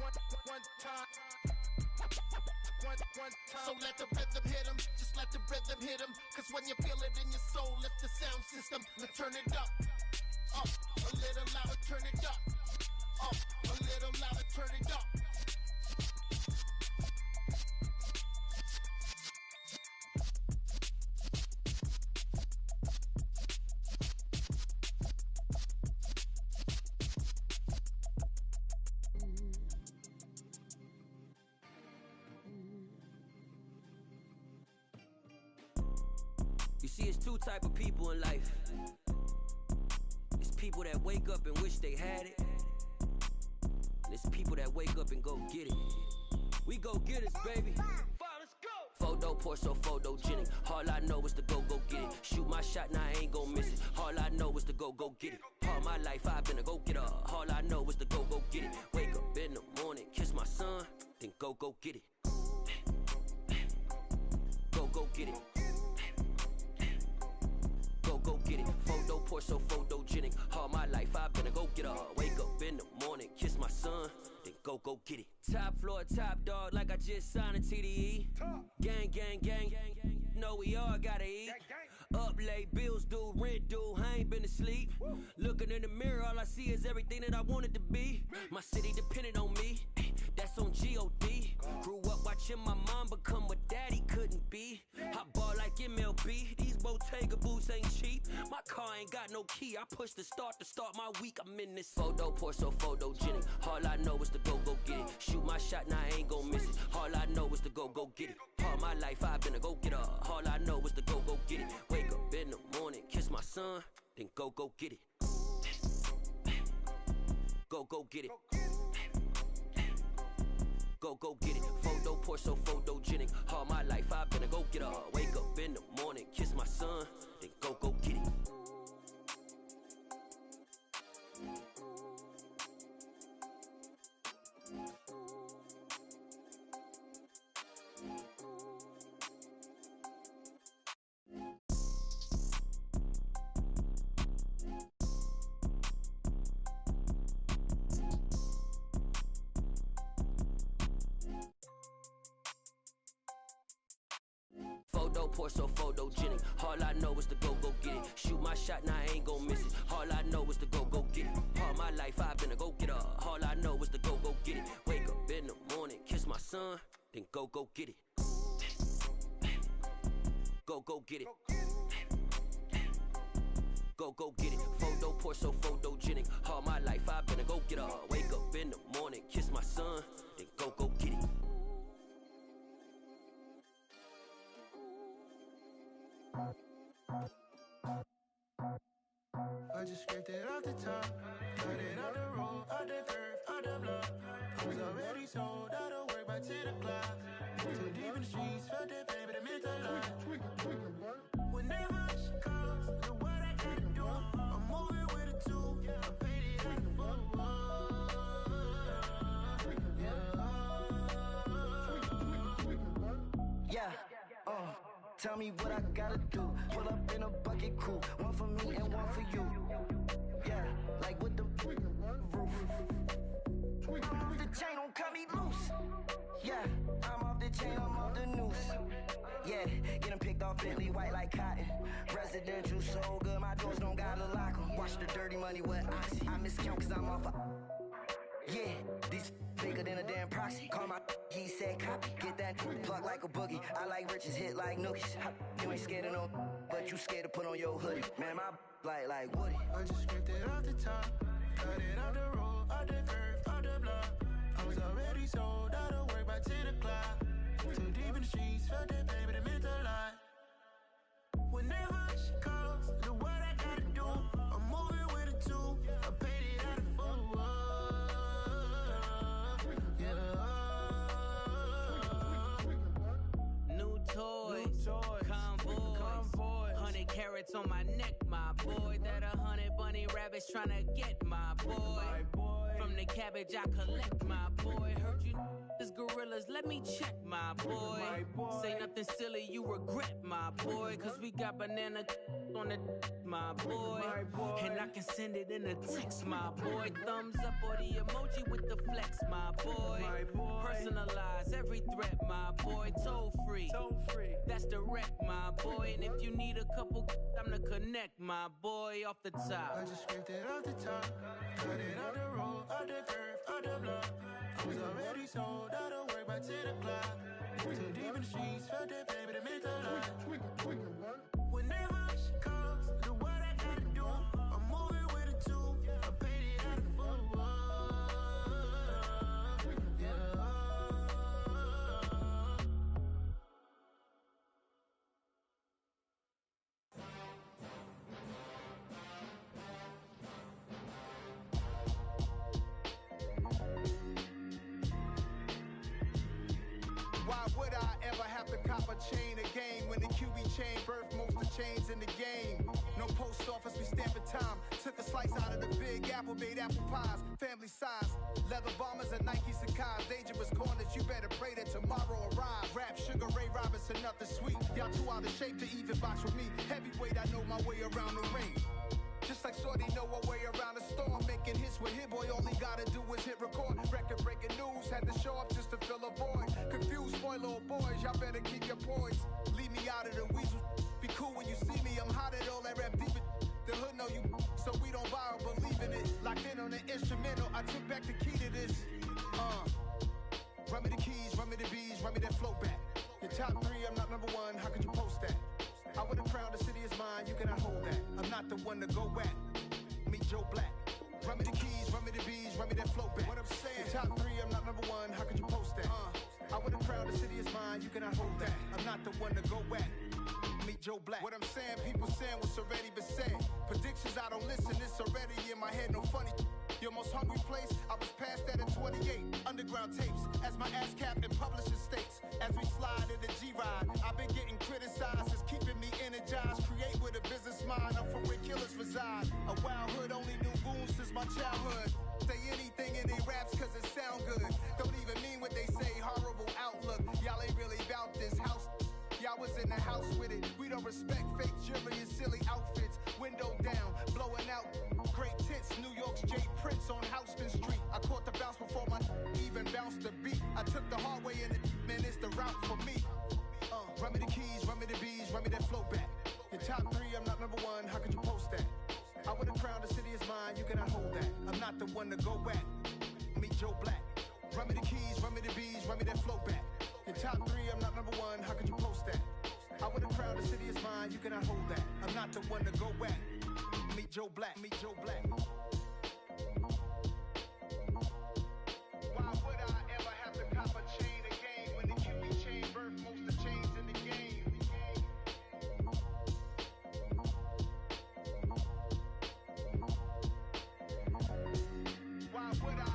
one time. One time. So let the rhythm hit 'em, just let the rhythm hit 'em. Cause when you feel it in your soul, lift the sound system. Let's turn it up, a little louder, turn it up, a little louder, turn it up. You see, it's two type of people in life. It's people that wake up and wish they had it, and it's people that wake up and go get it. We go get it, baby. Let's go. Photo pour so photogenic. All I know is to go get it. Shoot my shot, now I ain't gon' miss it. All I know is to go get it. All my life I've been a go getter. All I know is to go get it. Wake up in the morning, kiss my son, then go get it. Go get it. Go get it. Photo pour so photogenic. All my life I've been a go getter. Wake up in the morning, kiss my son, then go get it. Top floor, top dog, like I just signed a TDE. Gang, gang, gang, know we all gotta eat. Up late, bills due, rent due, I ain't been asleep. Looking in the mirror, all I see is everything that I wanted to be. My city depended on me, that's on G.O.D. Grew up watching my mom become what daddy couldn't be. I ball like MLB, these Bottega boots ain't cheap. My car ain't got no key, I push the start to start my week. I'm in this photo pour so photogenic. All I know is to go get it. Shoot my shot, now I ain't gon' miss it. All I know is to go get it. All my life I've been a go getter. All I know is to go get it. Wake up in the morning, kiss my son, then go get it. Go get it. Go get it. Photo pour so photogenic. All my life I've been a go getter. Wake up in the morning, kiss my son, then go get it. Photo pour so photogenic. All I know is to go get it. Shoot my shot, now I ain't gon' miss it. All I know is to go get it. All my life I've been a go getter. All I know is to go get it. Wake up in the morning, kiss my son, then go get it. Go get it. Go get it. Photo pour so photogenic. All my life I've been a go getter. Wake up in the morning, kiss my son, then go get it. I just scraped it off the top, cut it out the road, out the curve, out the block. I was already sold, out of work by 10 o'clock. Too deep in the streets, felt that baby, the mental line. Whenever she calls, know what I gotta do. I'm moving with a two, I paid it out the full. Yeah, tell me what I gotta do. Pull up in a bucket crew, one for me and one for you. Yeah, like with the roof. I'm off the chain, don't cut me loose. Yeah, I'm off the chain, I'm off the noose. Yeah, getting picked off Bentley, white like cotton. Residential so good, my doors don't gotta lock 'em. Watch the dirty money with oxy. I miscount cause I'm off a... Yeah, these bigger than a damn proxy. Call my he said copy. Get that plug like a boogie. I like riches, hit like nookies. You ain't scared of no, but you scared to put on your hoodie. Man, my like Woody. I just scraped it off the top, cut it out the road, out the curve, out the block. I was already sold, out of work by 10 o'clock. Too deep in the streets, felt that baby, the mental line. Whenever she calls, know what I gotta do. I'm moving with a two, I paid it out of full. New toys, convoy, 100 carats on my neck, my boy. That 100 bunny rabbits tryna get my boy. From the cabin garbage I collect, my boy. Heard you this gorillas, let me check, my boy. Say nothing silly, you regret, my boy. Cause we got banana on the my boy. And I can send it in a text, my boy. Thumbs up or the emoji with the flex, my boy. Personalize every threat, my boy. Toll free, that's direct, my boy. And if you need a couple, I'm to connect, my boy, off the top. I just scraped it off the top, cut it out the road, out the curve, out the block. I was already sold, out of work by 10 o'clock. Too deep in the streets, felt that baby, the mental lie. Whenever she calls, do what I gotta do. I'm moving with a two, I paid it out of full. Yeah. Why would I ever have to cop a chain again when the QB chain birthed most of the chains in the game? No post office, we stamping time. Took a slice out of the big apple, made apple pies, family size. Leather bombers and Nike Sacai's. Dangerous corners, you better pray that tomorrow arrives. Rap, Sugar Ray Robinson, nothing sweet. Y'all too out of shape to even box with me. Heavyweight, I know my way around the ring. Just like Shorty know her way around the storm. Making hits with Hit Boy, all he gotta do is hit record. Record breaking news, had to show up just to fill a void. Confused boy, little boys, y'all better keep your poise. Leave me out of the weasel. Be cool when you see me, I'm hot at all that rap deep. The hood know you, so we don't borrow, believe in it. Locked in on the instrumental, I took back the key to this. Run me the keys, run me the bees, run me that flow back. Your top three, I'm not number one, how could you post that? I would've crowned the city is mine, you cannot hold that. I'm not the one to go at. Meet Joe Black. Run me the keys, run me the bees, run me that flow back. What I'm saying, your top three, I'm not number one, how could you post that? I would've crowned the city is mine, you cannot hold that. I'm not the one to go at. Meet Joe Black. What I'm saying, people saying what's already been said. Predictions, I don't listen, it's already in my head, no funny. Your most hungry place, I was past that at 28. Underground tapes, as my ass cap in publishing states. As we slide in the G-Ride, I've been getting criticized, it's keeping me energized. Create with a business mind, I'm from where killers reside. A wild hood, only knew goons since my childhood. Say anything in they raps cause it sound good. Don't even mean what they say, horrible outlook. Y'all ain't really about this house. Y'all was in the house with it. We don't respect fake jewelry and silly outfits. Window down, blowing out. Great tits, New York's J. Prince on Houston Street. I caught the bounce before my even bounced the beat. I took the hard way in it, man, it's the route for me. Run me the keys, run me the bees, run me that flow back. Your top three, I'm not number one, how could you post that? I would've crowned the city is mine, you cannot hold that. I'm not the one to go at. Meet Joe Black. Run me the keys, run me the bees, run me that flow back. Your top three, I'm not number one, how could you post that? I would've crowned the city is mine, you cannot hold that. I'm not the one to go at. Meet Joe Black, meet Joe Black. Why would I ever have to cop a chain again when the QB chain birthed most of the chains in the game? Why would I?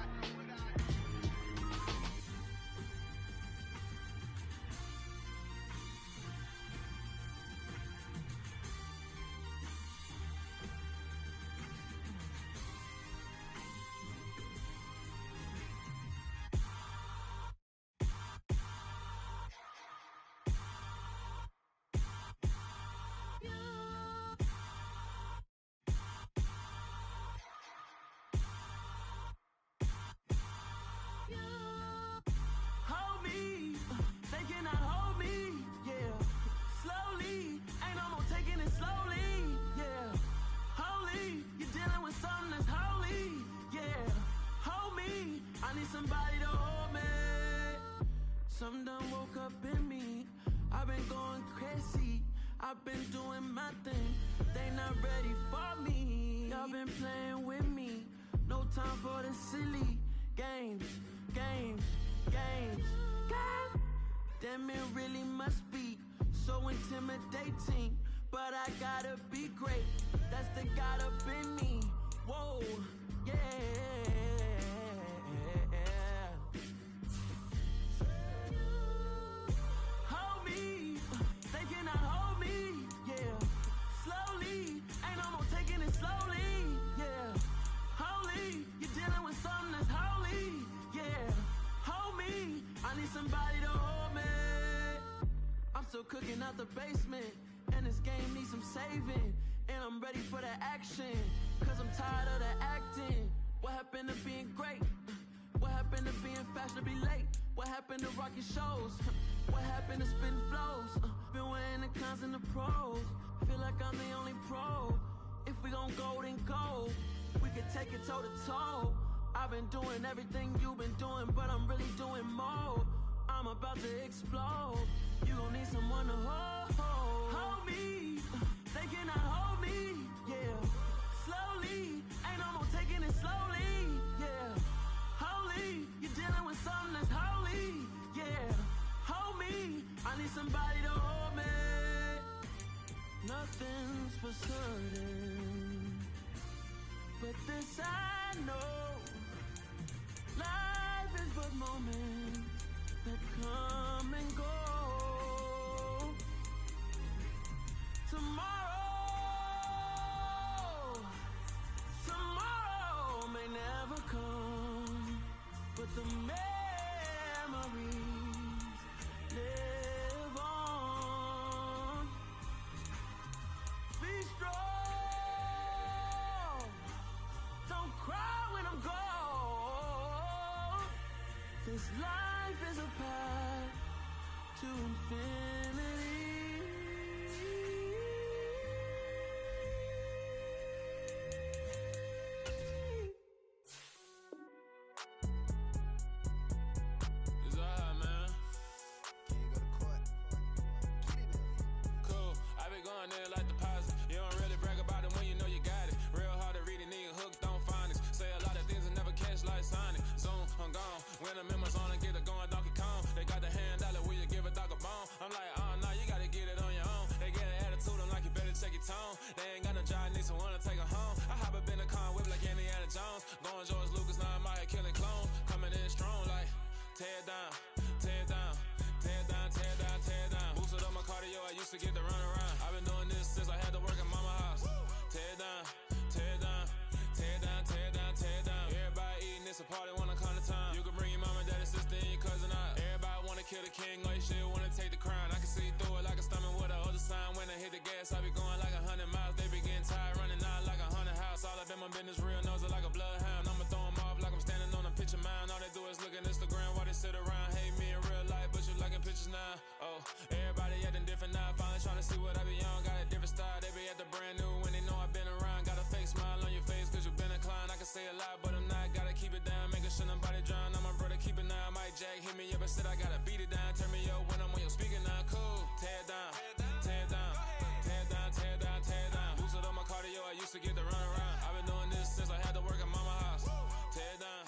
Hold me, they cannot hold me, yeah. Slowly, ain't no more taking it slowly, yeah. Holy, you're dealing with something that's holy, yeah. Hold me, I need somebody to hold me. Something done woke up in me, I've been going crazy, I've been doing my thing. They not ready for me, y'all been playing with me. No time for the silly games, games, games, games. Damn, it really must be so intimidating. But I gotta be great, that's the God up in me. Whoa, yeah. Hold me, they cannot hold me, yeah. Slowly, ain't no more taking it slowly, yeah. Holy, you're dealing with something that's holy. slowly, yeah. Hold me, I need somebody to hold me. I'm still cooking out the basement, and this game needs some saving. And I'm ready for the action, cause I'm tired of the acting. What happened to being great? What happened to being fashionably late? What happened to rocking shows? What happened to spitting flows? Been weighing the cons and the pros. Feel like I'm the only pro. If we gon' go, then go. We could take it toe to toe. I've been doing everything you've been doing, but I'm really doing more. I'm about to explode. You gon' need someone to hold me. They cannot hold me, yeah. Slowly, ain't no more taking it slowly, yeah. Holy, you're dealing with something that's holy, yeah. Hold me, I need somebody to hold me. Nothing's for certain, but this I know. Life is but moments that come and go. Tomorrow may never come, but the memories live on. Be strong, don't cry when I'm gone. This life is a path to infinity. They ain't got no job, need someone to take her home. I hop up in the car, whip like Indiana Jones. Going George Lucas, now I'm out here killing clones. Coming in strong like, tear down, tear down, tear down, tear down, tear down. Boosted up my cardio, I used to get to run around. I've been doing this since I had to work at mama house. Tear down, tear down, tear down, tear down, tear down. Everybody eating, it's a party, wanna come to time. You can bring your mama, daddy, sister, and your cousin out. Everybody wanna kill the king, or you shit wanna take the crown. I can see through it like a stomach with a other sign. When I hit the gas, I be going like 100 miles. They be getting tired, running out like 100 house. All up in my business, real nose like a bloodhound. I'ma throw them off like I'm standing on a picture mound. All they do is look at Instagram while they sit around. Hate me in real life, but you liking pictures now. Oh, everybody acting different now. Finally trying to see what I be on. Got a different style, they be at the brand new when they know I've been around. Got a fake smile on your face cause you been inclined. I can say a lot, but I'm not. Gotta keep it down, making sure nobody drown. I'm my brother, keep it now. Mike Jack hit me up and said I gotta beat it down. Turn me up when I'm on your speaker now. Cool, tear down, tear down, tear down, tear down, tear down. Boosted up my cardio, I used to get to run around. I've been doing this since I had to work at mama house. Tear down.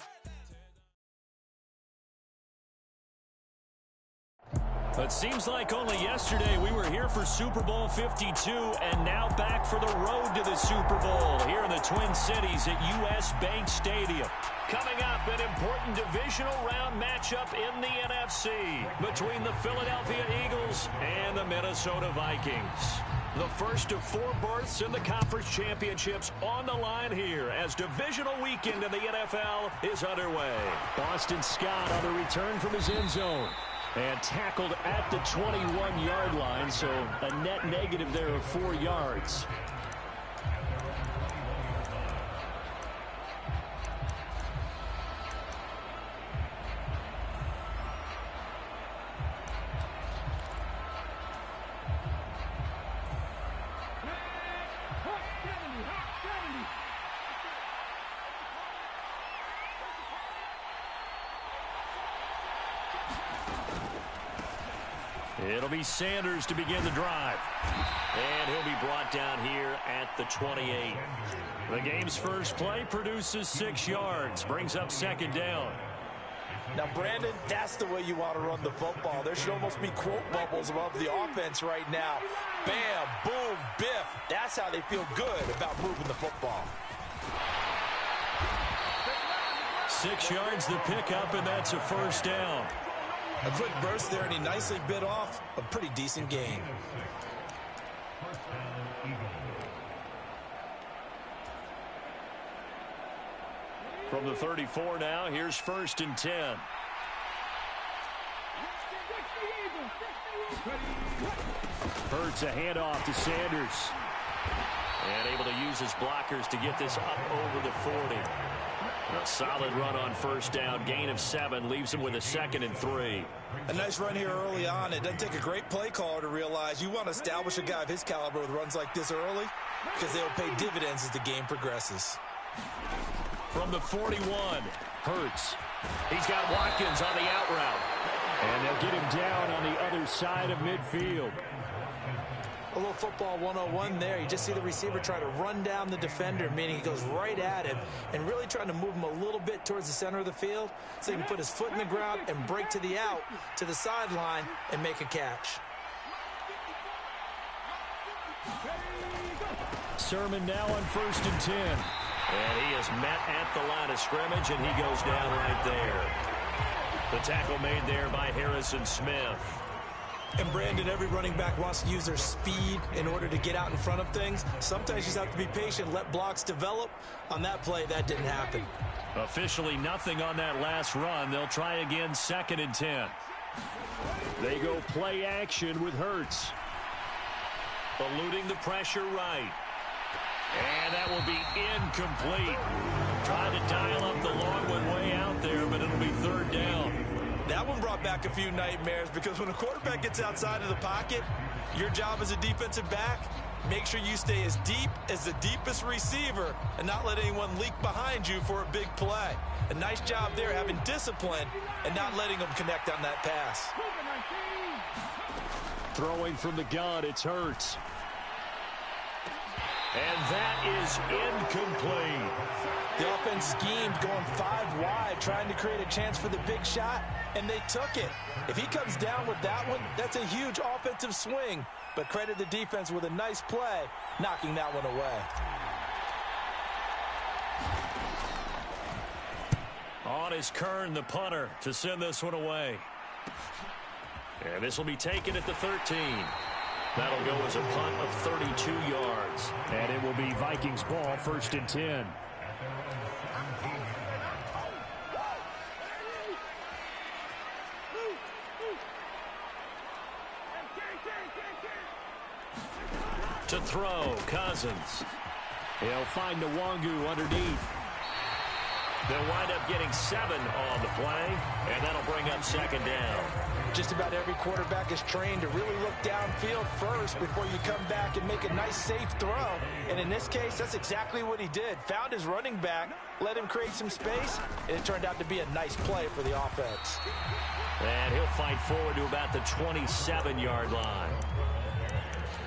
It seems like only yesterday we were here for Super Bowl 52 and now back for the road to the Super Bowl here in the Twin Cities at US Bank Stadium. Coming up, an important divisional round matchup in the NFC between the Philadelphia Eagles and the Minnesota Vikings. The first of 4 berths in the conference championships on the line here as divisional weekend in the NFL is underway. Boston Scott on the return from his end zone. And tackled at the 21-yard line, so a net negative there of 4 yards. It'll be Sanders to begin the drive. And he'll be brought down here at the 28. The game's first play produces 6 yards, brings up second down. Now, Brandon, that's the way you want to run the football. There should almost be quote bubbles above the offense right now. Bam, boom, biff. That's how they feel good about moving the football. 6 yards the pickup, and that's a first down. A quick burst there, and he nicely bit off a pretty decent gain. From the 34 now, here's 1st and 10. Hurts a handoff to Sanders. And able to use his blockers to get this up over the 40. A solid run on 1st down. Gain of 7 leaves him with a 2nd and 3. A nice run here early on. It doesn't take a great play caller to realize you want to establish a guy of his caliber with runs like this early because they'll pay dividends as the game progresses. From the 41, Hurts. He's got Watkins on the out route. And they'll get him down on the other side of midfield. A little football 101 there. You just see the receiver try to run down the defender, meaning he goes right at him and really trying to move him a little bit towards the center of the field so he can put his foot in the ground and break to the out, to the sideline, and make a catch. Sermon now on 1st and 10. And he is met at the line of scrimmage, and he goes down right there. The tackle made there by Harrison Smith. And Brandon, every running back wants to use their speed in order to get out in front of things. Sometimes you just have to be patient, let blocks develop. On that play, that didn't happen. Officially nothing on that last run. They'll try again, 2nd and 10. They go play action with Hurts. Eluding the pressure right. And that will be incomplete. Trying to dial up the long one way out there, but it'll be 3rd down. That one brought back a few nightmares because when a quarterback gets outside of the pocket, your job as a defensive back, make sure you stay as deep as the deepest receiver and not let anyone leak behind you for a big play. A nice job there having discipline and not letting them connect on that pass. Throwing from the gun, it's Hurts. And that is incomplete. The offense schemed going 5 wide, trying to create a chance for the big shot, and they took it. If he comes down with that one, that's a huge offensive swing. But credit the defense with a nice play, knocking that one away. On is Kern, the punter, to send this one away. And this will be taken at the 13. That'll go as a punt of 32 yards. And it will be Vikings ball, 1st and 10. To throw, Cousins. He'll find Nwangu underneath. They'll wind up getting 7 on the play, and that'll bring up 2nd down. Just about every quarterback is trained to really look downfield first before you come back and make a nice, safe throw. And in this case, that's exactly what he did. Found his running back, let him create some space, and it turned out to be a nice play for the offense. And he'll fight forward to about the 27-yard line.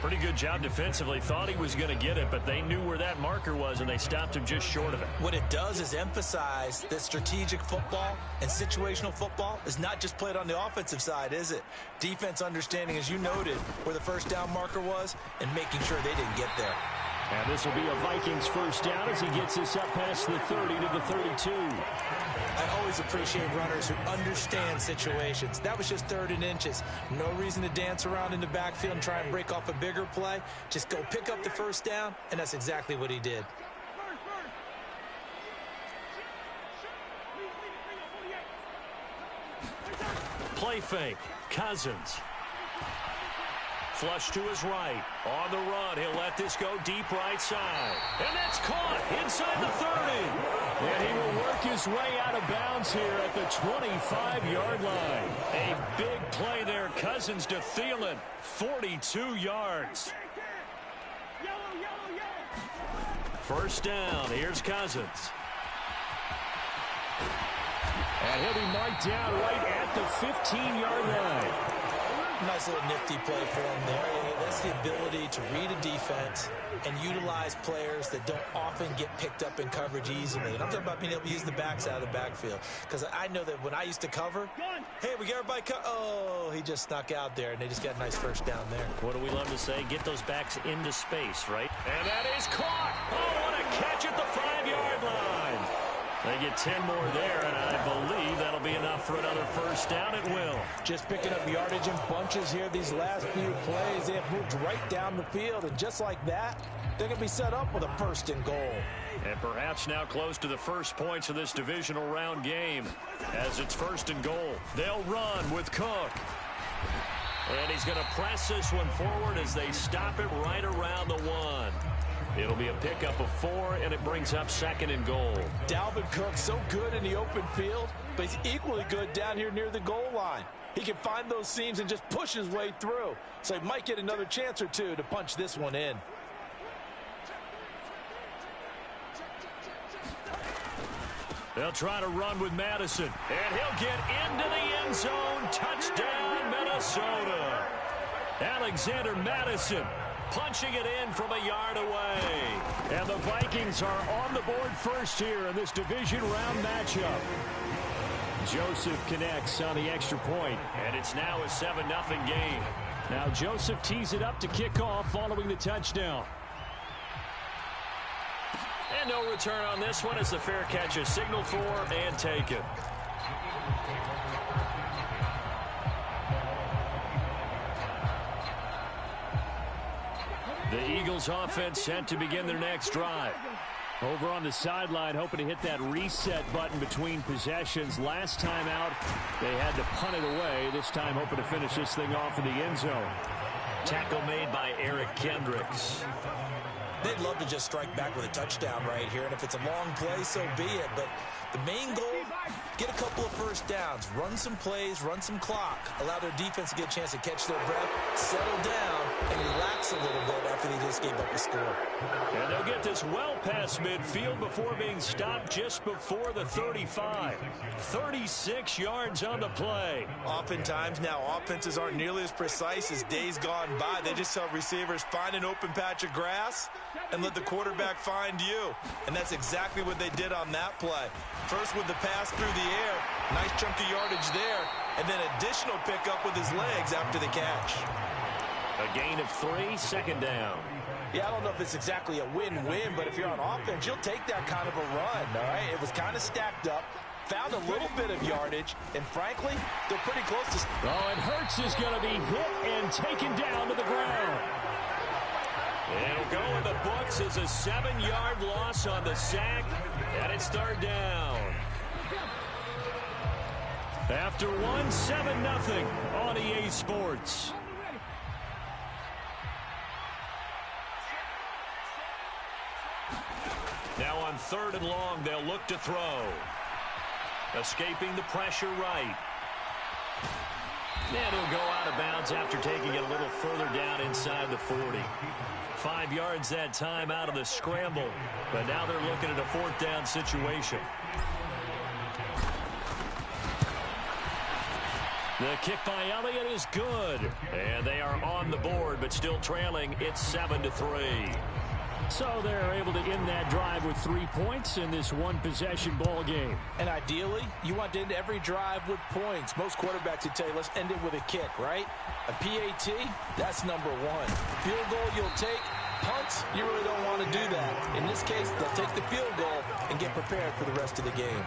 Pretty good job defensively. Thought he was going to get it, but they knew where that marker was, and they stopped him just short of it. What it does is emphasize that strategic football and situational football is not just played on the offensive side, is it? Defense understanding, as you noted, where the 1st down marker was and making sure they didn't get there. And this will be a Vikings 1st down as he gets this up past the 30 to the 32. I always appreciate runners who understand situations. That was just 3rd and inches. No reason to dance around in the backfield and try and break off a bigger play. Just go pick up the 1st down, and that's exactly what he did. Play fake. Cousins. Flush to his right. On the run, he'll let this go deep right side. And that's caught inside the 30. And he will work his way out of bounds here at the 25-yard line. A big play there. Cousins to Thielen. 42 yards. 1st down. Here's Cousins. And he'll be marked down right at the 15-yard line. Nice little nifty play for him there. That's the ability to read a defense and utilize players that don't often get picked up in coverage easily. And I'm talking about being able to use the backs out of the backfield. Because I know that when I used to cover, hey, we got everybody oh, he just snuck out there, and they just got a nice 1st down there. What do we love to say? Get those backs into space, right? And that is caught. Oh, what a catch at the 5-yard line. They get 10 more there, and I believe that'll be enough for another first down. It will. Just picking up yardage in bunches here these last few plays. They have moved right down the field, and just like that, they're going to be set up with a 1st and goal. And perhaps now close to the first points of this divisional round game as it's 1st and goal. They'll run with Cook. And he's going to press this one forward as they stop it right around the 1. It'll be a pickup of 4, and it brings up 2nd and goal. Dalvin Cook, so good in the open field, but he's equally good down here near the goal line. He can find those seams and just push his way through. So he might get another chance or two to punch this one in. They'll try to run with Madison, and he'll get into the end zone. Touchdown, Minnesota. Alexander Madison punching it in from a yard away. And the Vikings are on the board first here in this division round matchup. Joseph connects on the extra point, and it's now a 7-0 game. Now Joseph tees it up to kick off following the touchdown. And no return on this one as the fair catch is signaled for and taken. The Eagles offense set to begin their next drive. Over on the sideline, hoping to hit that reset button between possessions. Last time out, they had to punt it away. This time, hoping to finish this thing off in the end zone. Tackle made by Eric Kendricks. They'd love to just strike back with a touchdown right here, and if it's a long play, so be it. But the main goal, get a couple of first downs, run some plays, run some clock, allow their defense to get a chance to catch their breath, settle down, and relax a little bit after they just gave up the score. And they'll get this well past midfield before being stopped just before the 35. 36 yards on the play. Oftentimes now, offenses aren't nearly as precise as days gone by. They just tell receivers, find an open patch of grass and let the quarterback find you. And that's exactly what they did on that play. First with the pass through the air, nice chunk of yardage there, and then additional pickup with his legs after the catch. A gain of 3, 2nd down. Yeah, I don't know if it's exactly a win-win, but if you're on offense, you'll take that kind of a run, all right? It was kind of stacked up, found a little bit of yardage, and frankly, they're pretty close to... Oh, and Hurts is going to be hit and taken down to the ground. It'll go in the books as a 7-yard loss on the sack, and it's 3rd down. After 7-0 on EA Sports. Now on 3rd and long, they'll look to throw. Escaping the pressure right. And he'll go out of bounds after taking it a little further down inside the 40. 5 yards that time out of the scramble. But now they're looking at a 4th down situation. The kick by Elliott is good. And they are on the board, but still trailing. It's 7-3. So they're able to end that drive with 3 points in this one-possession ball game. And ideally, you want to end every drive with points. Most quarterbacks would tell you, let's end it with a kick, right? A PAT, that's number 1. Field goal, you'll take. Punts, you really don't want to do that. In this case, they'll take the field goal and get prepared for the rest of the game.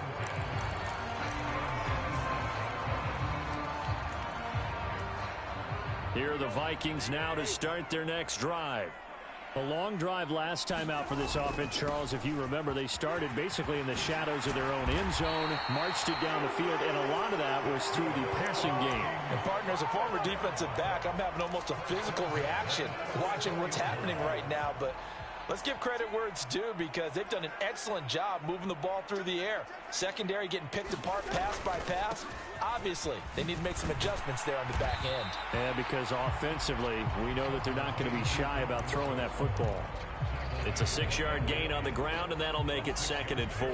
Here are the Vikings now to start their next drive. A long drive last time out for this offense, Charles. If you remember, they started basically in the shadows of their own end zone, marched it down the field, and a lot of that was through the passing game. And, partner, as a former defensive back, I'm having almost a physical reaction watching what's happening right now. But let's give credit where it's due because they've done an excellent job moving the ball through the air. Secondary getting picked apart pass by pass. Obviously, they need to make some adjustments there on the back end. Yeah, because offensively, we know that they're not going to be shy about throwing that football. It's a 6-yard gain on the ground, and that'll make it 2nd and 4.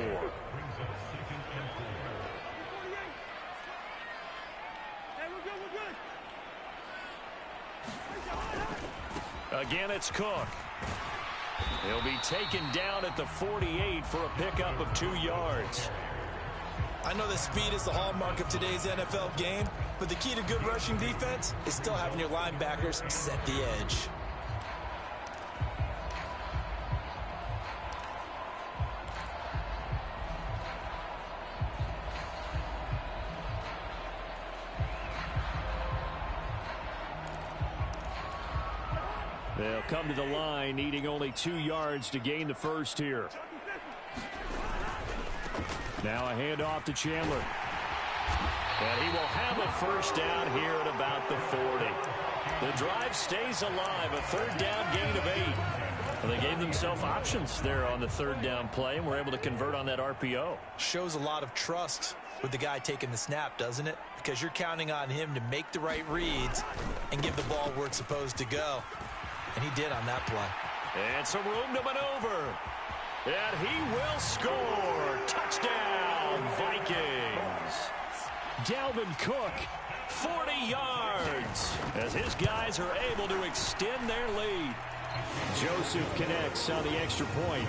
Again, it's Cook. He'll be taken down at the 48 for a pickup of 2 yards. I know that speed is the hallmark of today's NFL game, but the key to good rushing defense is still having your linebackers set the edge. They'll come to the line, needing only 2 yards to gain the first here. Now a handoff to Chandler. And he will have a first down here at about the 40. The drive stays alive, a third down gain of 8. And they gave themselves options there on the third down play and were able to convert on that RPO. Shows a lot of trust with the guy taking the snap, doesn't it? Because you're counting on him to make the right reads and give the ball where it's supposed to go. And he did on that play. And some room to maneuver. And he will score. Touchdown, Vikings. Dalvin Cook, 40 yards, as his guys are able to extend their lead. Joseph connects on the extra point,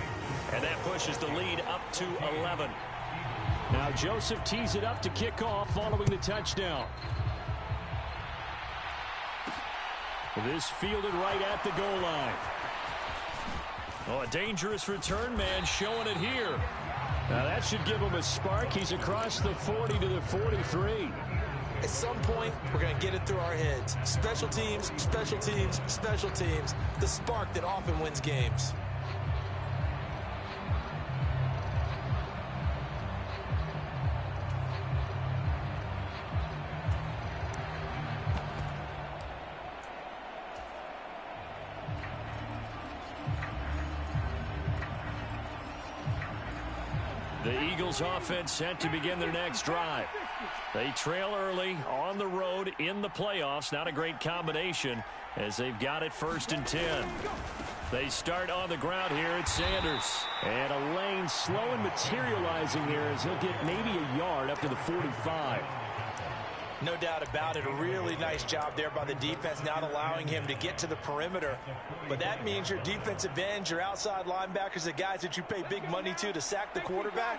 and that pushes the lead up to 11. Now Joseph tees it up to kick off following the touchdown. This fielded right at the goal line. Oh, a dangerous return man showing it here. Now that should give him a spark. He's across the 40 to the 43. At some point, we're going to get it through our heads. Special teams, special teams, special teams. The spark that often wins games. The Eagles offense set to begin their next drive. They trail early on the road in the playoffs. Not a great combination as they've got it 1st and 10. They start on the ground here at Sanders. And a lane slow in materializing there as he'll get maybe a yard up to the 45. No doubt about it. A really nice job there by the defense, not allowing him to get to the perimeter. But that means your defensive ends, your outside linebackers, the guys that you pay big money to sack the quarterback,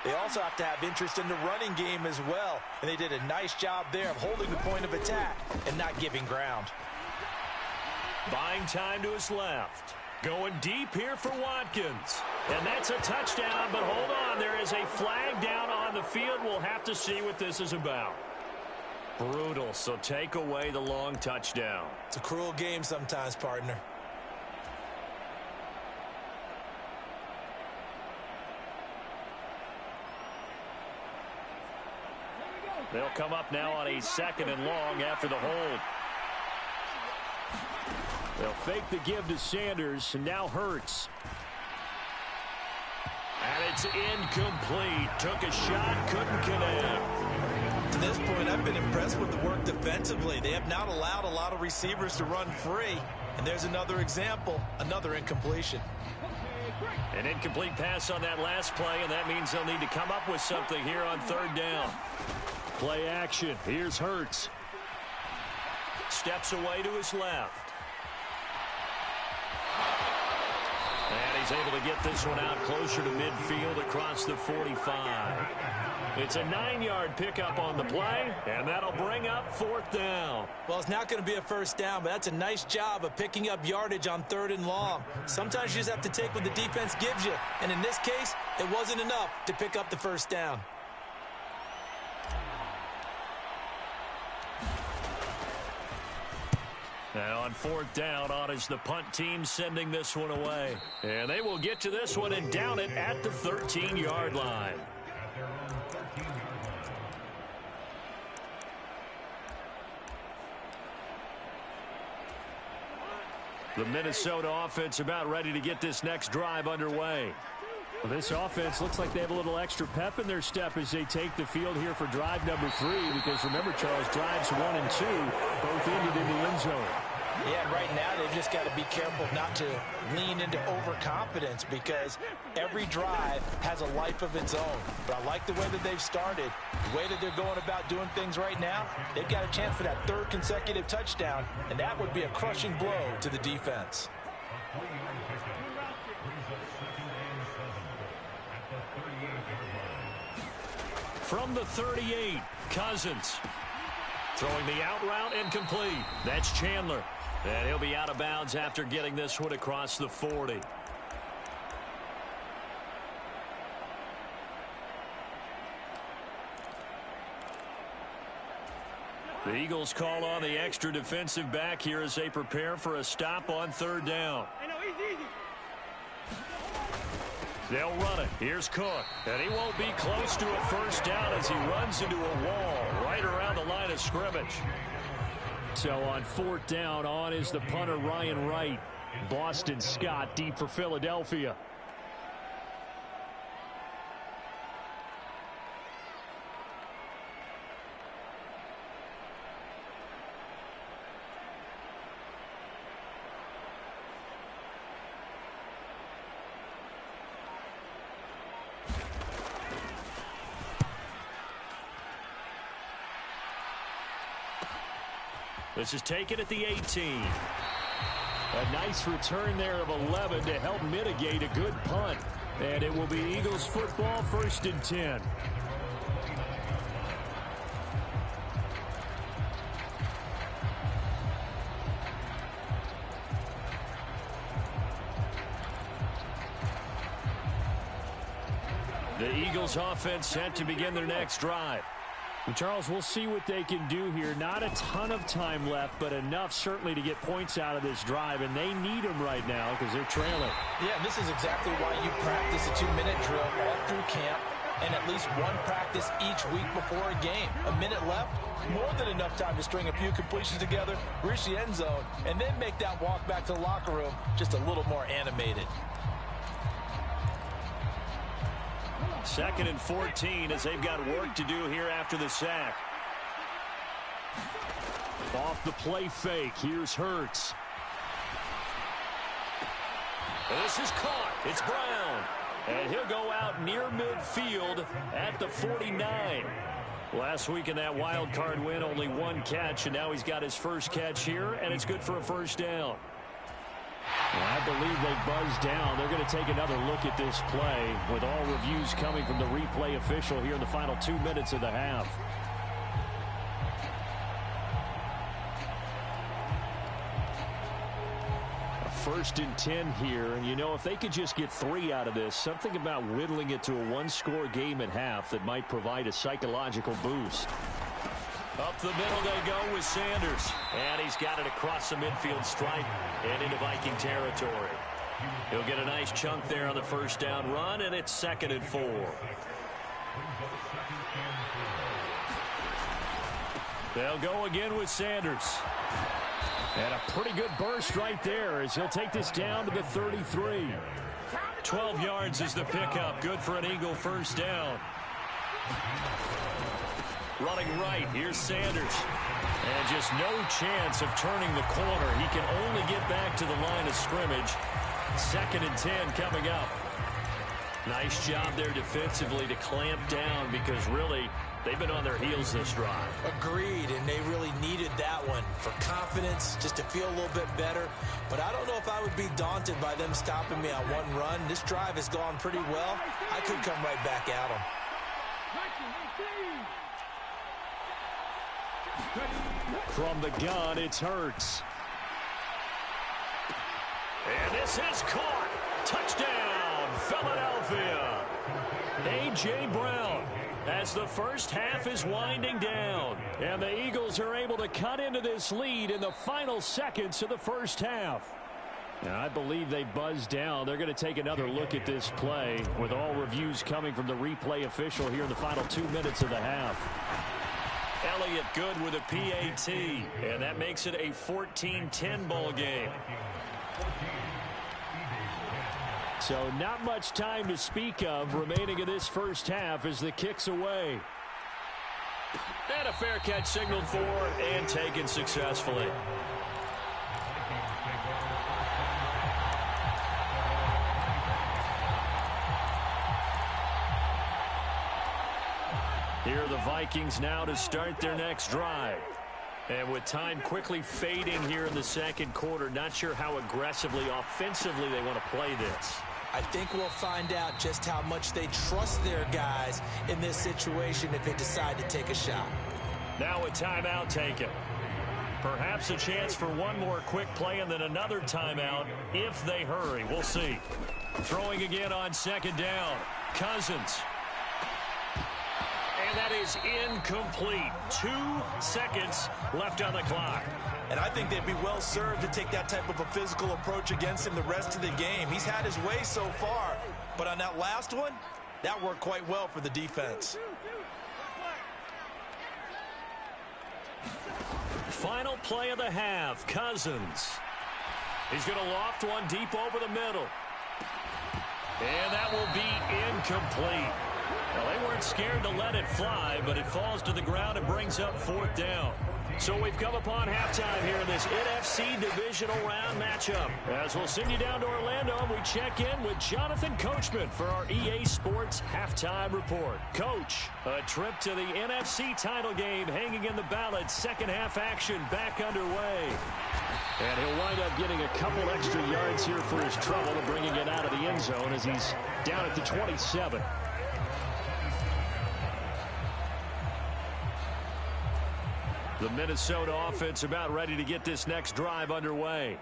they also have to have interest in the running game as well. And they did a nice job there of holding the point of attack and not giving ground. Buying time to his left. Going deep here for Watkins. And that's a touchdown, but hold on. There is a flag down on the field. We'll have to see what this is about. Brutal, so take away the long touchdown. It's a cruel game sometimes, partner. They'll come up now on a 2nd and long after the hold. They'll fake the give to Sanders, and now Hurts. And it's incomplete. Took a shot, couldn't connect. To this point, I've been impressed with the work defensively. They have not allowed a lot of receivers to run free. And there's another example, another incompletion. An incomplete pass on that last play, and that means they'll need to come up with something here on 3rd down. Play action. Here's Hurts. Steps away to his left. And he's able to get this one out closer to midfield across the 45. It's a 9-yard pickup on the play, and that'll bring up 4th down. Well, it's not going to be a first down, but that's a nice job of picking up yardage on 3rd and long. Sometimes you just have to take what the defense gives you, and in this case, it wasn't enough to pick up the first down. Now on 4th down, on is the punt team sending this one away. And they will get to this one and down it at the 13-yard line. The Minnesota offense about ready to get this next drive underway. Well, this offense looks like they have a little extra pep in their step as they take the field here for drive number 3. Because remember, Charles, drives 1 and 2 both ended in the end zone. Yeah, right now they've just got to be careful not to lean into overconfidence because every drive has a life of its own. But I like the way that they've started, the way that they're going about doing things right now. They've got a chance for that 3rd consecutive touchdown, and that would be a crushing blow to the defense. From the 38, Cousins. Throwing the out route incomplete. That's Chandler. And he'll be out of bounds after getting this one across the 40. The Eagles call on the extra defensive back here as they prepare for a stop on third down. They'll run it. Here's Cook. And he won't be close to a first down as he runs into a wall right around the line of scrimmage. So on fourth down, on is the punter Ryan Wright. Boston Scott deep for Philadelphia. This is taken at the 18. A nice return there of 11 to help mitigate a good punt. And it will be Eagles football, 1st and 10. The Eagles offense set to begin their next drive. And Charles, we'll see what they can do here. Not a ton of time left, but enough certainly to get points out of this drive, and they need them right now because they're trailing. Yeah, this is exactly why you practice a 2-minute drill all through camp and at least one practice each week before a game. A minute left, more than enough time to string a few completions together, reach the end zone, and then make that walk back to the locker room just a little more animated. 2nd and 14 as they've got work to do here after the sack. Off the play fake. Here's Hurts. This is caught. It's Brown. And he'll go out near midfield at the 49. Last week in that wild card win, only one catch, and now he's got his first catch here, and it's good for a first down. Well, I believe they buzzed down. They're going to take another look at this play with all reviews coming from the replay official here in the final 2 minutes of the half. A 1st and 10 here, and you know, if they could just get 3 out of this, something about whittling it to a one-score game at half that might provide a psychological boost. Up the middle they go with Sanders. And he's got it across the midfield stripe and into Viking territory. He'll get a nice chunk there on the first down run, and it's 2nd and 4. They'll go again with Sanders. And a pretty good burst right there as he'll take this down to the 33. 12 yards is the pickup. Good for an Eagle first down. Running right, here's Sanders. And just no chance of turning the corner. He can only get back to the line of scrimmage. 2nd and 10 coming up. Nice job there defensively to clamp down because really they've been on their heels this drive. Agreed, and they really needed that one for confidence, just to feel a little bit better. But I don't know if I would be daunted by them stopping me on one run. This drive has gone pretty well. I could come right back at them. From the gun, it's Hurts. And this is caught. Touchdown, Philadelphia. A.J. Brown as the first half is winding down. And the Eagles are able to cut into this lead in the final seconds of the first half. And I believe they buzzed down. They're going to take another look at this play with all reviews coming from the replay official here in the final 2 minutes of the half. Elliott good with a PAT, and that makes it a 14-10 ball game. So not much time to speak of remaining in this first half as the kick's away. And a fair catch signaled for and taken successfully. Here are the Vikings now to start their next drive. And with time quickly fading here in the second quarter, not sure how aggressively, offensively they want to play this. I think we'll find out just how much they trust their guys in this situation if they decide to take a shot. Now a timeout taken. Perhaps a chance for one more quick play and then another timeout if they hurry. We'll see. Throwing again on second down. Cousins. And that is incomplete. 2 seconds left on the clock. And I think they'd be well served to take that type of a physical approach against him the rest of the game. He's had his way so far, but on that last one, that worked quite well for the defense. Final play of the half, Cousins. He's going to loft one deep over the middle. And that will be incomplete. Well, they weren't scared to let it fly, but it falls to the ground and brings up 4th down. So we've come upon halftime here in this NFC Divisional Round matchup. As we'll send you down to Orlando, we check in with Jonathan Coachman for our EA Sports Halftime Report. Coach, a trip to the NFC title game hanging in the balance. Second half action back underway. And he'll wind up getting a couple extra yards here for his trouble and bringing it out of the end zone as he's down at the 27. The Minnesota offense about ready to get this next drive underway.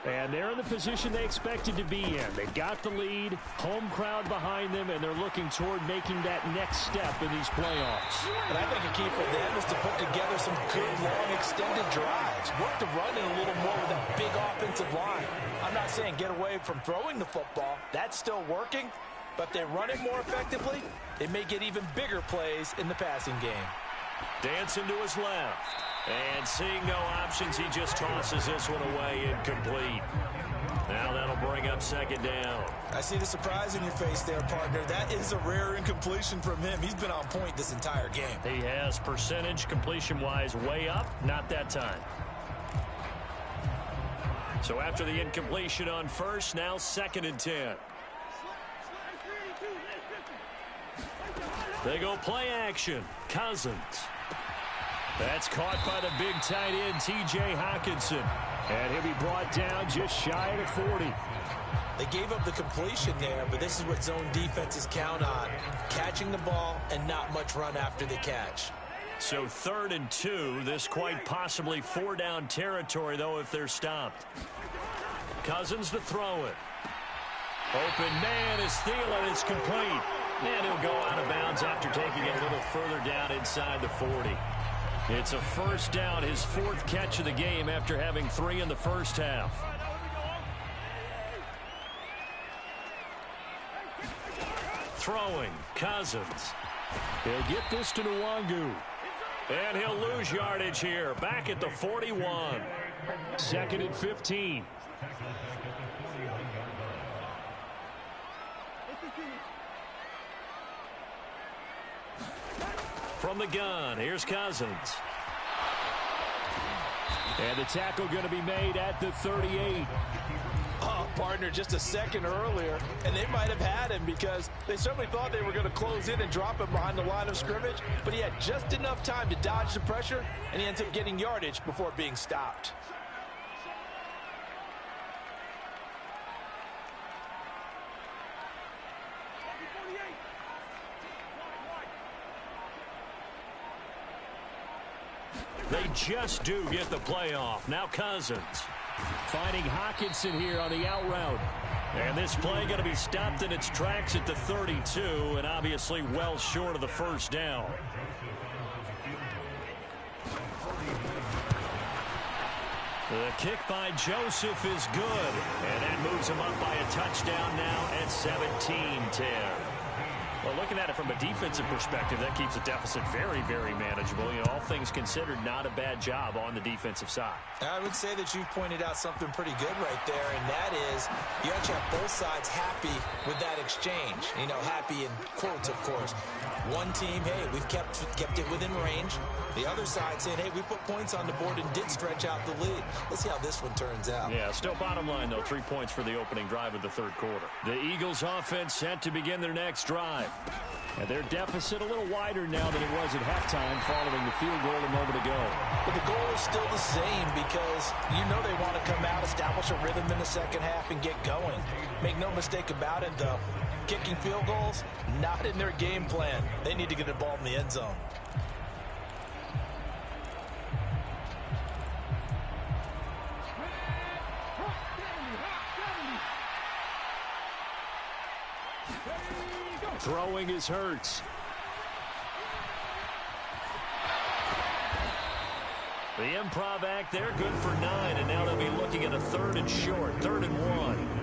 And they're in the position they expected to be in. They've got the lead, home crowd behind them, and they're looking toward making that next step in these playoffs. And I think a key for them is to put together some good, long, extended drives. Work the run in a little more with that big offensive line. I'm not saying get away from throwing the football. That's still working. But if they run it more effectively, they may get even bigger plays in the passing game. Dancing to his left. And seeing no options, he just tosses this one away incomplete. Now that'll bring up 2nd down. I see the surprise in your face there, partner. That is a rare incompletion from him. He's been on point this entire game. He has percentage completion-wise way up. Not that time. So after the incompletion on first, now 2nd and 10. They go play action. Cousins. That's caught by the big tight end, T.J. Hockenson. And he'll be brought down just shy of the 40. They gave up the completion there, but this is what zone defenses count on. Catching the ball and not much run after the catch. So 3rd and 2. This quite possibly 4-down territory, though, if they're stopped. Cousins to throw it. Open man is Thielen. It's complete. And he'll go out of bounds after taking it a little further down inside the 40. It's a 1st down, his 4th catch of the game after having 3 in the first half. Throwing, Cousins. He'll get this to Nwangu. And he'll lose yardage here, back at the 41. 2nd and 15. From the gun, here's Cousins. And the tackle going to be made at the 38. Oh, partner, just a second earlier, and they might have had him because they certainly thought they were going to close in and drop him behind the line of scrimmage, but he had just enough time to dodge the pressure, and he ends up getting yardage before being stopped. They just do get the playoff. Now Cousins finding Hockenson here on the out route. And this play going to be stopped in its tracks at the 32, and obviously well short of the 1st down. The kick by Joseph is good, and that moves him up by a touchdown now at 17-10. Well, looking at it from a defensive perspective, that keeps the deficit very, very manageable. You know, all things considered, not a bad job on the defensive side. I would say that you've pointed out something pretty good right there, and that is you actually have both sides happy with that exchange. You know, happy in quotes, of course. One team, hey, we've kept it within range. The other side saying, hey, we put points on the board and did stretch out the lead. Let's see how this one turns out. Yeah, still bottom line, though, 3 points for the opening drive of the 3rd quarter. The Eagles offense set to begin their next drive. And their deficit a little wider now than it was at halftime following the field goal a moment ago. But the goal is still the same because you know they want to come out, establish a rhythm in the second half, and get going. Make no mistake about it, though. Kicking field goals, not in their game plan. They need to get the ball in the end zone. Throwing is Hurts. The improv act there, good for 9, and now they'll be looking at a 3rd and short, 3rd and 1.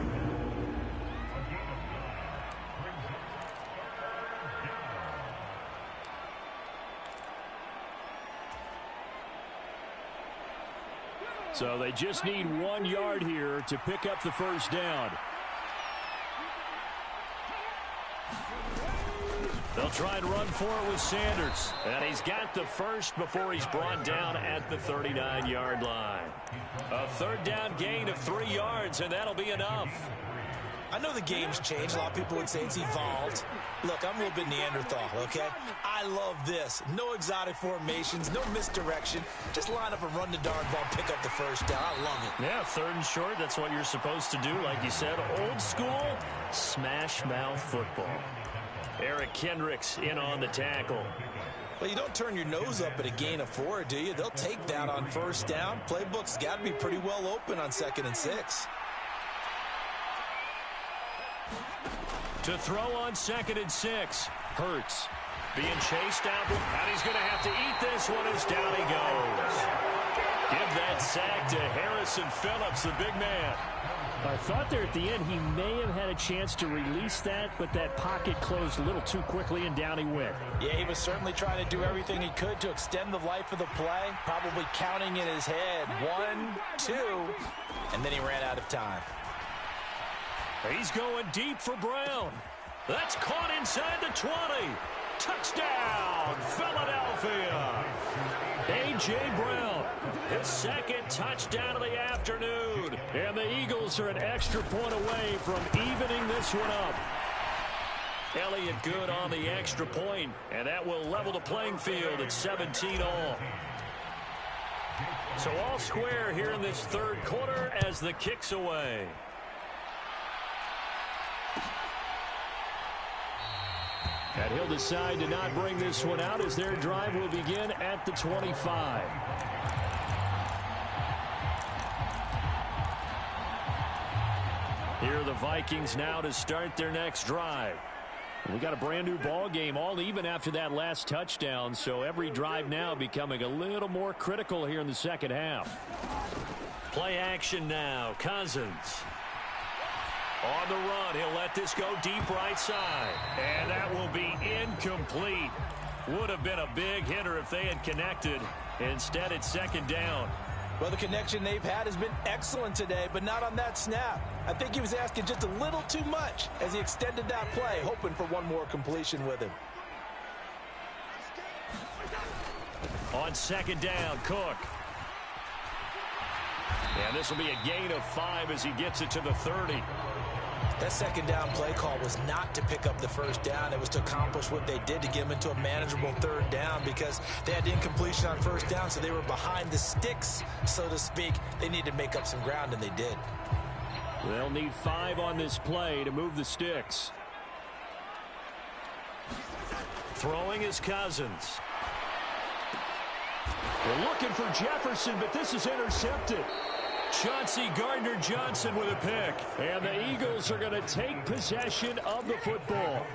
So they just need 1 yard here to pick up the first down. They'll try and run for it with Sanders. And he's got the first before he's brought down at the 39-yard line. A 3rd down gain of 3 yards, and that'll be enough. I know the game's changed. A lot of people would say it's evolved. Look, I'm a little bit Neanderthal, okay? I love this. No exotic formations, no misdirection. Just line up and run the darn ball, pick up the first down. I love it. Yeah, 3rd and short, that's what you're supposed to do. Like you said, old school, smash mouth football. Eric Kendricks in on the tackle. Well, you don't turn your nose up at a gain of 4, do you? They'll take that on first down. Playbook's got to be pretty well open on 2nd and 6. To throw on 2nd and 6. Hurts being chased out, and he's going to have to eat this one as down he goes. Give that sack to Harrison Phillips, the big man. I thought there at the end he may have had a chance to release that, but that pocket closed a little too quickly, and down he went. Yeah, he was certainly trying to do everything he could to extend the life of the play, probably counting in his head 1, 2, and then he ran out of time. He's going deep for Brown. That's caught inside the 20. Touchdown, Philadelphia. A.J. Brown, his 2nd touchdown of the afternoon. And the Eagles are an extra point away from evening this one up. Elliott good on the extra point, and that will level the playing field at 17 all. So all square here in this 3rd quarter as the kick's away. And he'll decide to not bring this one out as their drive will begin at the 25. Here are the Vikings now to start their next drive. We got a brand new ball game, all even after that last touchdown, so every drive now becoming a little more critical here in the 2nd half. Play action now. Cousins. On the run, he'll let this go deep right side. And that will be incomplete. Would have been a big hitter if they had connected. Instead, it's 2nd down. Well, the connection they've had has been excellent today, but not on that snap. I think he was asking just a little too much as he extended that play, hoping for one more completion with him. On 2nd down, Cook. And this will be a gain of 5 as he gets it to the 30. That 2nd down play call was not to pick up the first down. It was to accomplish what they did to get them into a manageable 3rd down because they had incompletion on first down, so they were behind the sticks, so to speak. They needed to make up some ground, and they did. They'll need 5 on this play to move the sticks. Throwing is Cousins. They're looking for Jefferson, but this is intercepted. Chauncey Gardner-Johnson with a pick. And the Eagles are going to take possession of the football.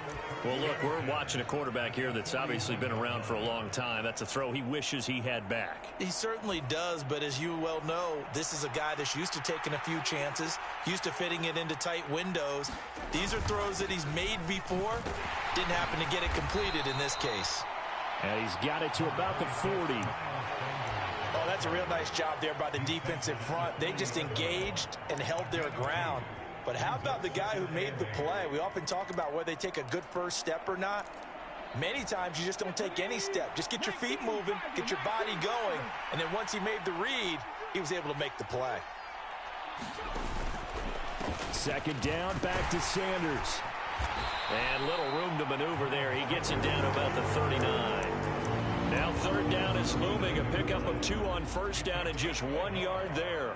Well, look, we're watching a quarterback here that's obviously been around for a long time. That's a throw he wishes he had back. He certainly does, but as you well know, this is a guy that's used to taking a few chances, used to fitting it into tight windows. These are throws that he's made before. Didn't happen to get it completed in this case. And he's got it to about the 40. Oh, that's a real nice job there by the defensive front. They just engaged and held their ground. But how about the guy who made the play? We often talk about whether they take a good first step or not. Many times you just don't take any step. Just get your feet moving, get your body going, and then once he made the read, he was able to make the play. 2nd down, back to Sanders. And little room to maneuver there. He gets it down to about the 39. Now 3rd down is looming. A pickup of 2 on first down and just 1 yard there.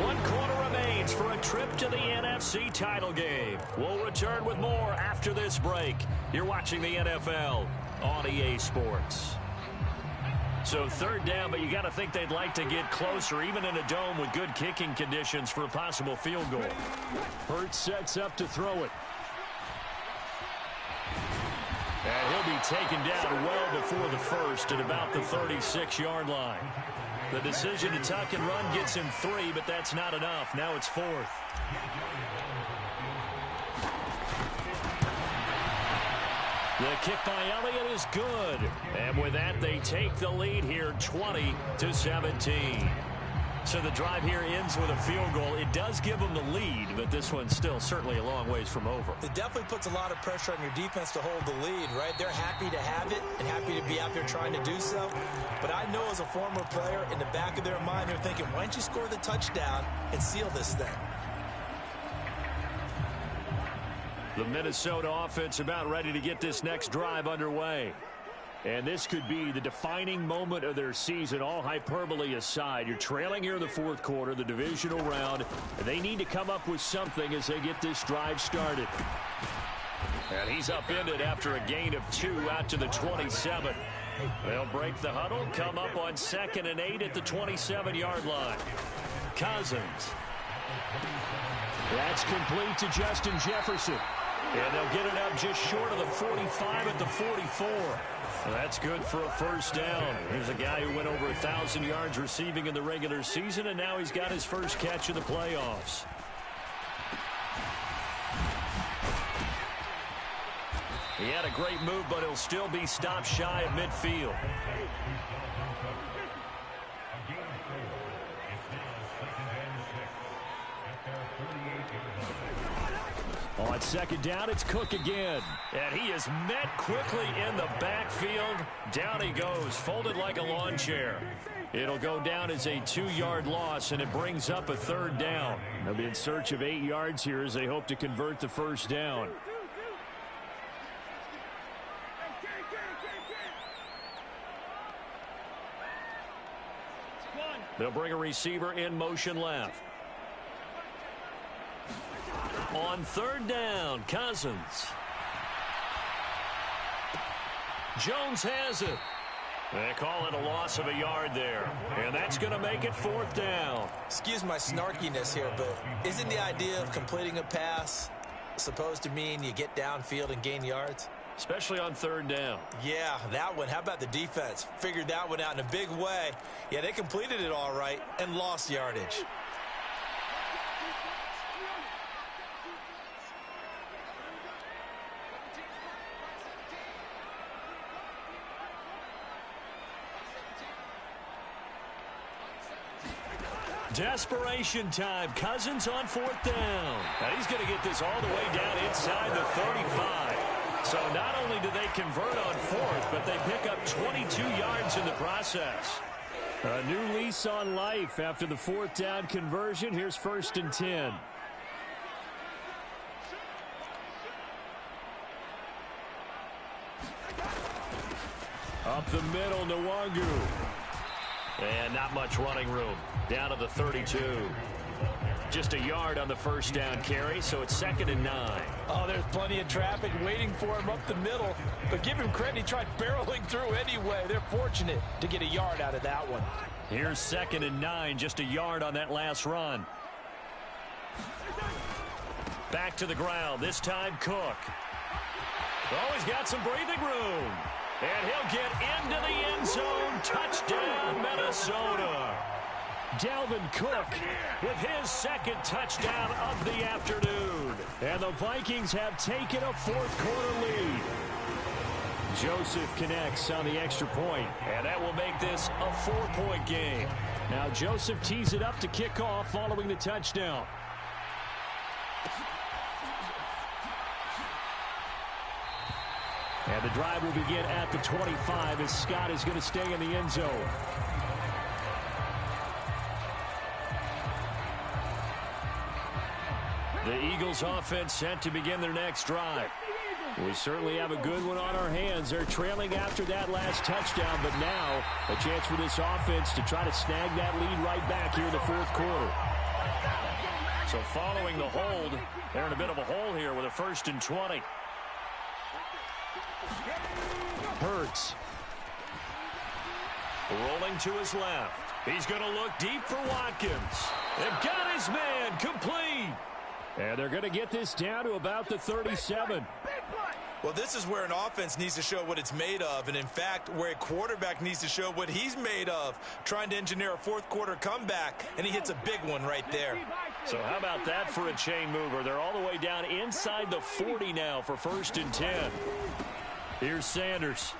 One quarter remains for a trip to the NFC title game. We'll return with more after this break. You're watching the NFL on EA Sports. So 3rd down, but you got to think they'd like to get closer, even in a dome with good kicking conditions for a possible field goal. Hurts sets up to throw it. And he'll be taken down well before the first at about the 36-yard line. The decision to tuck and run gets him 3, but that's not enough. Now it's 4th. The kick by Elliott is good. And with that, they take the lead here 20-17. So the drive here ends with a field goal. It does give them the lead, but this one's still certainly a long ways from over. It definitely puts a lot of pressure on your defense to hold the lead, right? They're happy to have it and happy to be out there trying to do so. But I know as a former player, in the back of their mind, they're thinking, why don't you score the touchdown and seal this thing? The Minnesota offense about ready to get this next drive underway. And this could be the defining moment of their season, all hyperbole aside. You're trailing here in the fourth quarter, the divisional round. And they need to come up with something as they get this drive started. And he's upended after a gain of 2 out to the 27. They'll break the huddle, come up on 2nd and 8 at the 27-yard line. Cousins. That's complete to Justin Jefferson. And they'll get it up just short of the 45 at the 44. Well, that's good for a first down. Here's a guy who went over 1,000 yards receiving in the regular season, and now he's got his first catch of the playoffs. He had a great move, but he'll still be stopped shy of midfield. On 2nd down, it's Cook again. And he is met quickly in the backfield. Down he goes, folded like a lawn chair. It'll go down as a 2-yard loss, and it brings up a 3rd down. They'll be in search of 8 yards here as they hope to convert the first down. They'll bring a receiver in motion left. On 3rd down, Cousins. Jones has it. They call it a loss of a yard there. And that's going to make it 4th down. Excuse my snarkiness here, but isn't the idea of completing a pass supposed to mean you get downfield and gain yards? Especially on 3rd down. Yeah, that one. How about the defense? Figured that one out in a big way. Yeah, they completed it all right and lost yardage. Desperation time. Cousins on 4th down. And he's going to get this all the way down inside the 35. So not only do they convert on 4th, but they pick up 22 yards in the process. A new lease on life after the 4th down conversion. Here's 1st and 10. Up the middle, Nwangu. And not much running room. Down to the 32. Just a yard on the first down carry, so it's 2nd and 9. Oh, there's plenty of traffic waiting for him up the middle. But give him credit, he tried barreling through anyway. They're fortunate to get a yard out of that one. Here's 2nd and 9, just a yard on that last run. Back to the ground, this time Cook. Oh, he's got some breathing room. And he'll get into the end zone. Touchdown, Minnesota. Dalvin Cook with his 2nd touchdown of the afternoon. And the Vikings have taken a 4th quarter lead. Joseph connects on the extra point, and that will make this a 4-point game. Now Joseph tees it up to kick off following the touchdown. And the drive will begin at the 25 as Scott is going to stay in the end zone. The Eagles offense set to begin their next drive. We certainly have a good one on our hands. They're trailing after that last touchdown, but now a chance for this offense to try to snag that lead right back here in the 4th quarter. So following the hold, they're in a bit of a hole here with a 1st and 20. Hurts. Rolling to his left. He's going to look deep for Watkins. They've got his man complete. And they're going to get this down to about the 37. Well, this is where an offense needs to show what it's made of, and in fact, where a quarterback needs to show what he's made of, trying to engineer a fourth-quarter comeback, and he hits a big one right there. So how about that for a chain mover? They're all the way down inside the 40 now for 1st and 10. Here's Sanders.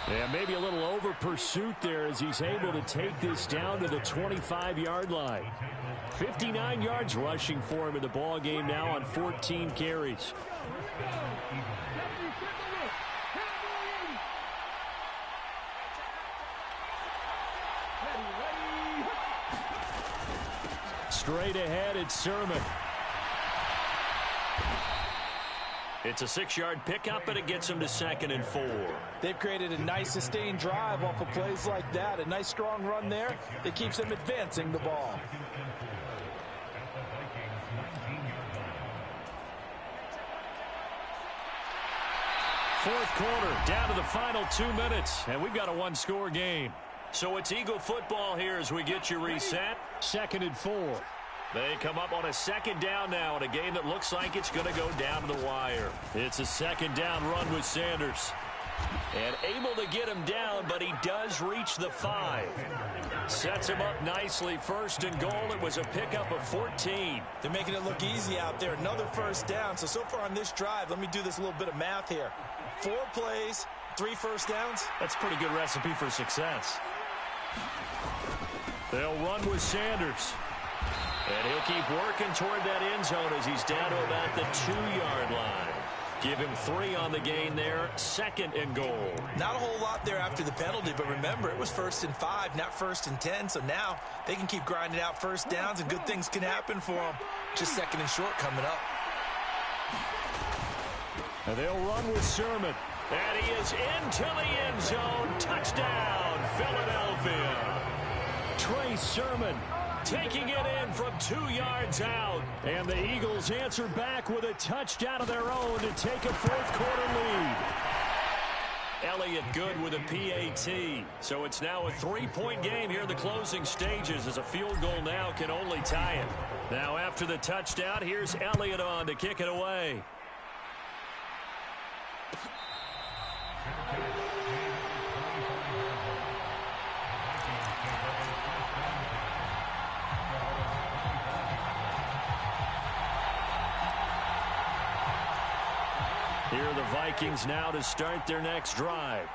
Yeah, maybe a little over pursuit there as he's able to take this down to the 25-yard line. 59 yards rushing for him in the ball game now on 14 carries. Straight ahead, it's Sermon. It's a 6-yard pickup, and it gets him to 2nd and 4. They've created a nice sustained drive off of plays like that. A nice strong run there that keeps them advancing the ball. Fourth quarter, down to the final 2 minutes, and we've got a one-score game. So it's Eagle football here as we get you reset. 2nd and 4. They come up on a 2nd down now in a game that looks like it's going to go down to the wire. It's a 2nd down run with Sanders. And able to get him down, but he does reach the 5. Sets him up nicely. 1st and goal. It was a pickup of 14. They're making it look easy out there. Another 1st down. So far on this drive, let me do this little bit of math here. 4 plays, 3 1st downs. That's a pretty good recipe for success. They'll run with Sanders. And he'll keep working toward that end zone as he's down to about the 2-yard line. Give him 3 on the gain there. 2nd and goal. Not a whole lot there after the penalty, but remember, it was 1st and 5, not 1st and 10. So now they can keep grinding out 1st downs, and good things can happen for them. Just 2nd and short coming up. And they'll run with Sermon. And he is into the end zone. Touchdown, Philadelphia. Trey Sermon taking it in from 2 yards out. And the Eagles answer back with a touchdown of their own to take a fourth-quarter lead. Elliott good with a PAT. So it's now a 3-point game here in the closing stages as a field goal now can only tie it. Now after the touchdown, here's Elliott on to kick it away. Here are the Vikings now to start their next drive.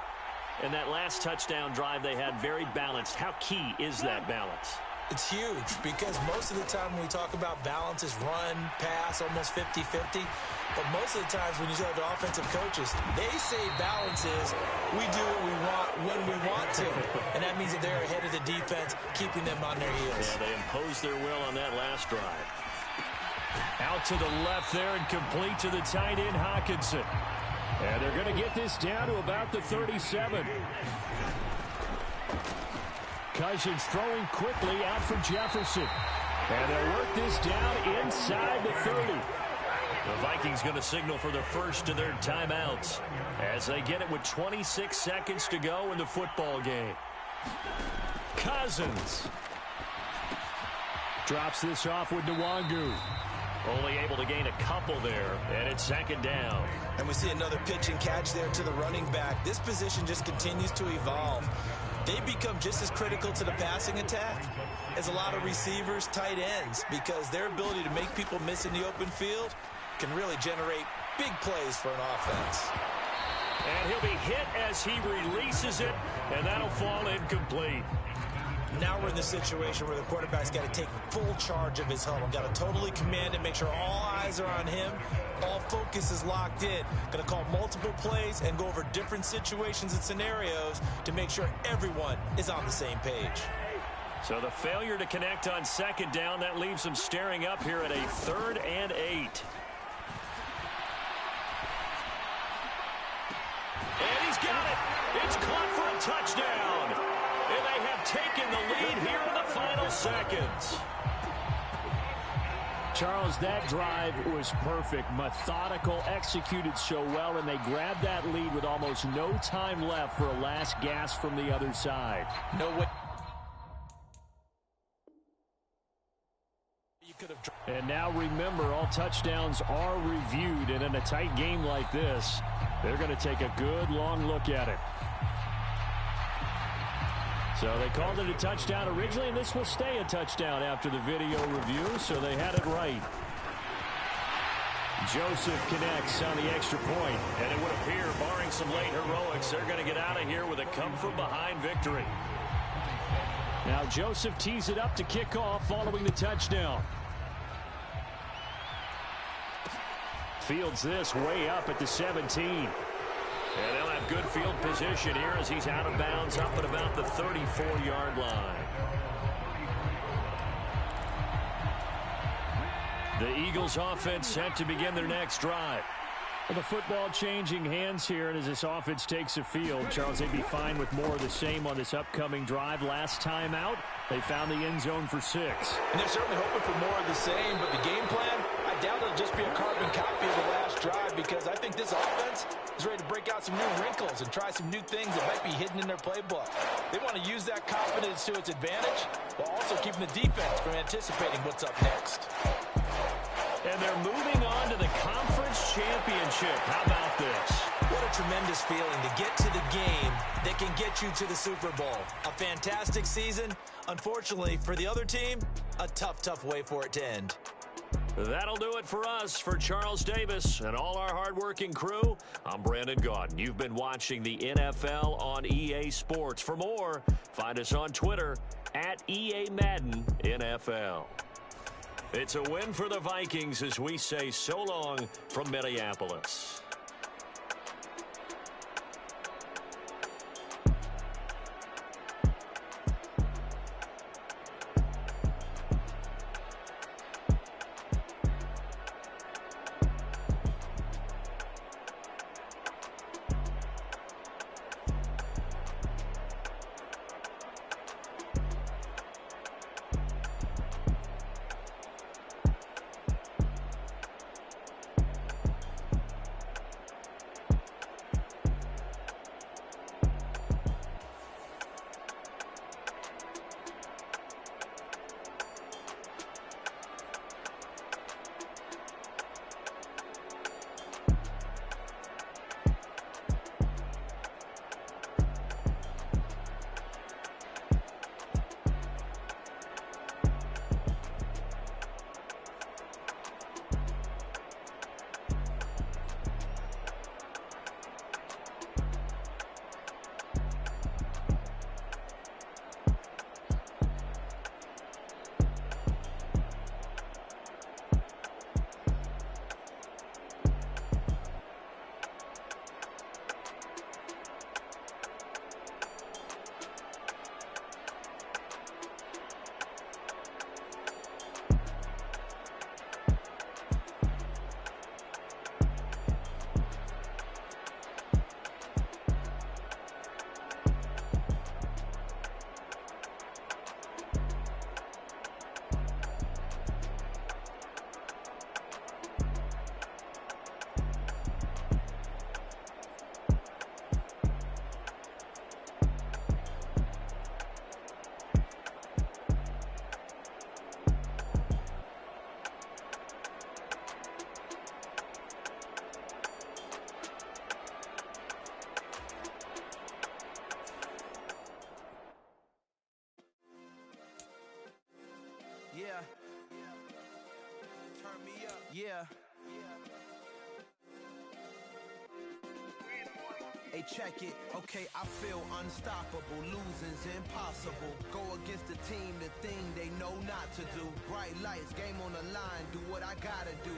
And that last touchdown drive they had very balanced. How key is that balance? It's huge because most of the time when we talk about balance is run, pass, almost 50-50. But most of the times when you talk to offensive coaches, they say balance is we do what we want when we want to. And that means that they're ahead of the defense, keeping them on their heels. Yeah, they imposed their will on that last drive. Out to the left there and complete to the tight end, Hawkinson. And they're going to get this down to about the 37. Cousins throwing quickly out for Jefferson. And they'll work this down inside the 30. The Vikings going to signal for the first of their timeouts as they get it with 26 seconds to go in the football game. Cousins drops this off with Nwangu. Only able to gain a couple there, and it's 2nd down. And we see another pitch and catch there to the running back. This position just continues to evolve. They become just as critical to the passing attack as a lot of receivers, tight ends, because their ability to make people miss in the open field can really generate big plays for an offense. And he'll be hit as he releases it, and that'll fall incomplete. Now we're in the situation where the quarterback's got to take full charge of his huddle. Got to totally command it, make sure all eyes are on him. All focus is locked in. Going to call multiple plays and go over different situations and scenarios to make sure everyone is on the same page. So the failure to connect on 2nd down, that leaves them staring up here at a 3rd and 8. And he's got it. It's caught for a touchdown. And they have taken the lead here in the final seconds. Charles, that drive was perfect. Methodical, executed so well, and they grabbed that lead with almost no time left for a last gasp from the other side. No way. You could have And now remember, all touchdowns are reviewed, and in a tight game like this, they're going to take a good long look at it. So they called it a touchdown originally, and this will stay a touchdown after the video review, so they had it right. Joseph connects on the extra point, and it would appear, barring some late heroics, they're going to get out of here with a come-from-behind victory. Now Joseph tees it up to kick off following the touchdown. Fields this way up at the 17. And they'll have good field position here as he's out of bounds up at about the 34-yard line. The Eagles offense set to begin their next drive. Well, the football changing hands here, and as this offense takes the field, Charles, they'd be fine with more of the same on this upcoming drive. Last time out, they found the end zone for 6. And they're certainly hoping for more of the same, but the game plan, I doubt it'll just be a carbon copy of the last drive, because I think this offense is ready to break out some new wrinkles and try some new things that might be hidden in their playbook. They want to use that confidence to its advantage while also keeping the defense from anticipating what's up next. And they're moving on to the conference championship. How about this? What a tremendous feeling to get to the game that can get you to the Super Bowl. A fantastic season. Unfortunately, for the other team, a tough way for it to end. That'll do it for us. For Charles Davis and all our hardworking crew, I'm Brandon Gaudin. You've been watching the NFL on EA Sports. For more, find us on Twitter at EA Madden NFL. It's a win for the Vikings as we say so long from Minneapolis. Yeah. Turn me up. Yeah. Hey, check it. Okay, I feel unstoppable. Losing's impossible. Go against the team, the thing they know not to do. Bright lights, game on the line. Do what I gotta do.